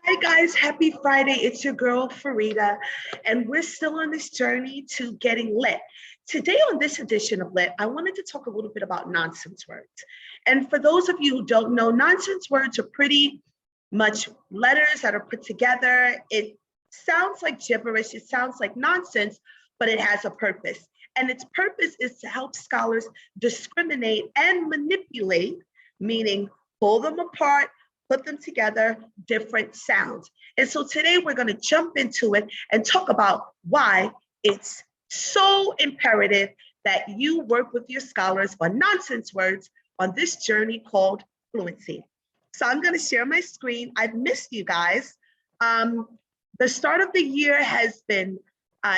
Hey guys, happy Friday. It's your girl Farida, and we're still on this journey to getting lit. Today, on this edition of Lit, I wanted to talk a little bit about nonsense words. And for those of you who don't know, nonsense words are pretty much letters that are put together. It sounds like gibberish, it sounds like nonsense, but it has a purpose. And its purpose is to help scholars discriminate and manipulate, meaning pull them apart, put them together, different sounds. And so today we're going to jump into it and talk about why it's so imperative that you work with your scholars on nonsense words on this journey called fluency. So I'm going to share my screen. I've missed you guys. The start of the year has been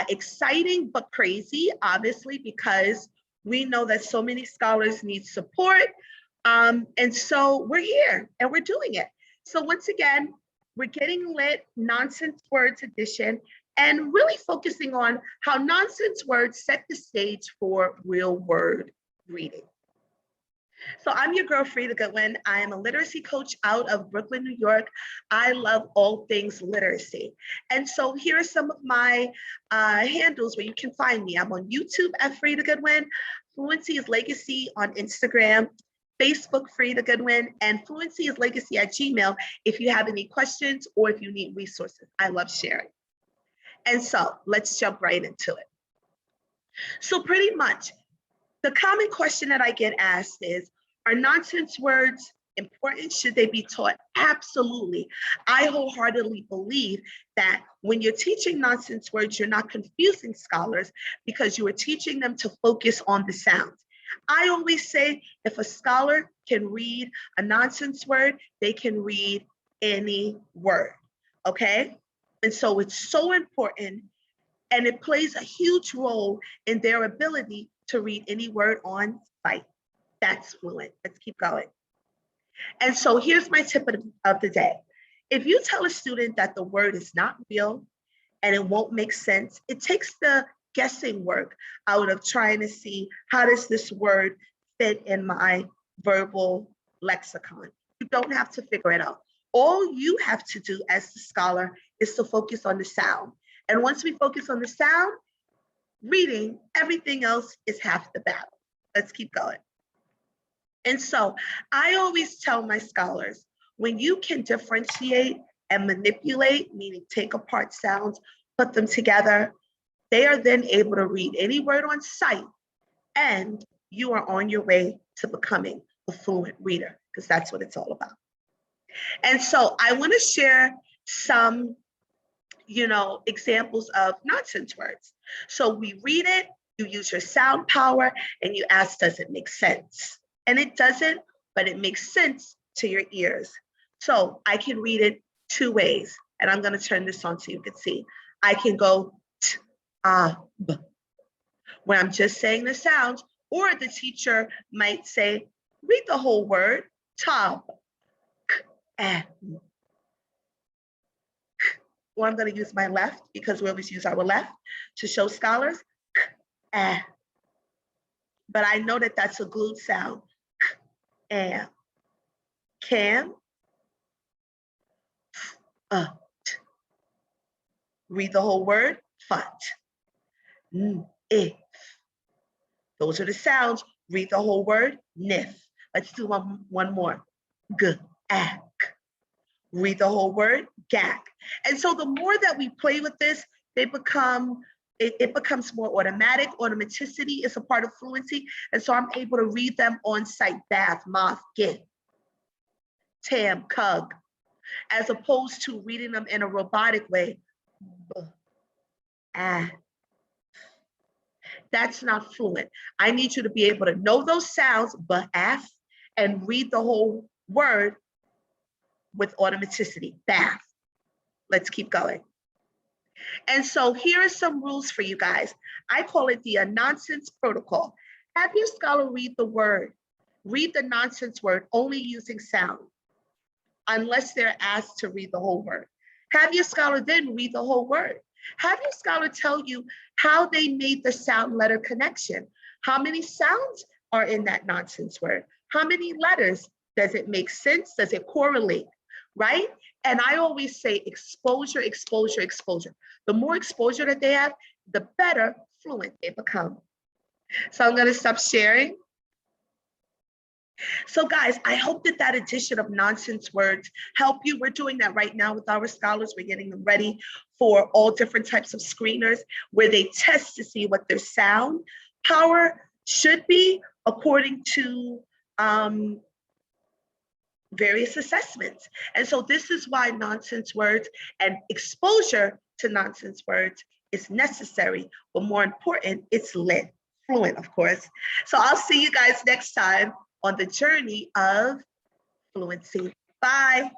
exciting but crazy, obviously, because we know that so many scholars need support. And so we're here and we're doing it. So once again, we're getting lit, nonsense words edition, and really focusing on how nonsense words set the stage for real word reading. So I'm your girl, Frida Goodwin. I am a literacy coach out of Brooklyn, New York. I love all things literacy. And so here are some of my handles where you can find me. I'm on YouTube at Frida Goodwin, Fluency is Legacy on Instagram, Facebook, Frida Goodwin, and Fluency is Legacy at Gmail if you have any questions or if you need resources. I love sharing. And so let's jump right into it. So pretty much, the common question that I get asked is, are nonsense words important? Should they be taught? Absolutely. I wholeheartedly believe that when you're teaching nonsense words, you're not confusing scholars because you are teaching them to focus on the sounds. I always say if a scholar can read a nonsense word, they can read any word, okay? And so it's so important, and it plays a huge role in their ability to read any word on sight. That's Fluent. Let's keep going. And so here's my tip of the day. If you tell a student that the word is not real and it won't make sense, it takes the guessing work out of trying to see how does this word fit in my verbal lexicon. You don't have to figure it out. All you have to do as the scholar is to focus on the sound. And once we focus on the sound, reading, everything else is half the battle. Let's keep going. And so I always tell my scholars, when you can differentiate and manipulate, meaning take apart sounds, put them together, they are then able to read any word on sight, and you are on your way to becoming a fluent reader, because that's what it's all about. And so I want to share some, examples of nonsense words. So we read it, you use your sound power, and you ask, does it make sense? And it doesn't, but it makes sense to your ears. So I can read it two ways, and I'm going to turn this on so you can see. I can go b, when I'm just saying the sounds, or the teacher might say, read the whole word, tab, k, or I'm going to use my left because we always use our left to show scholars, k, but I know that that's a glued sound, k, can, read the whole word, fut. If. Those are the sounds. Read the whole word, nif. Let's do one more. G, ak. Read the whole word, gak. And so the more that we play with this, it becomes more automatic. Automaticity is a part of fluency. And so I'm able to read them on sight, bath, moth, git, tam, cug, as opposed to reading them in a robotic way. B, ah. That's not fluent. I need you to be able to know those sounds, but af, and read the whole word with automaticity, bath. Let's keep going. And so here are some rules for you guys. I call it the nonsense protocol. Have your scholar read the word, read the nonsense word only using sound, unless they're asked to read the whole word. Have your scholar then read the whole word. Have your scholar tell you how they made the sound letter connection. How many sounds are in that nonsense word? How many letters? Does it make sense? Does it correlate? right? And I always say exposure, exposure, exposure. The more exposure that they have, the better fluent they become. So I'm going to stop sharing. So guys, I hope that that addition of nonsense words help you. We're doing that right now with our scholars. We're getting them ready for all different types of screeners where they test to see what their sound power should be according to various assessments. And so this is why nonsense words and exposure to nonsense words is necessary, but more important, it's lit, fluent, of course. So I'll see you guys next time on the journey of fluency. Bye.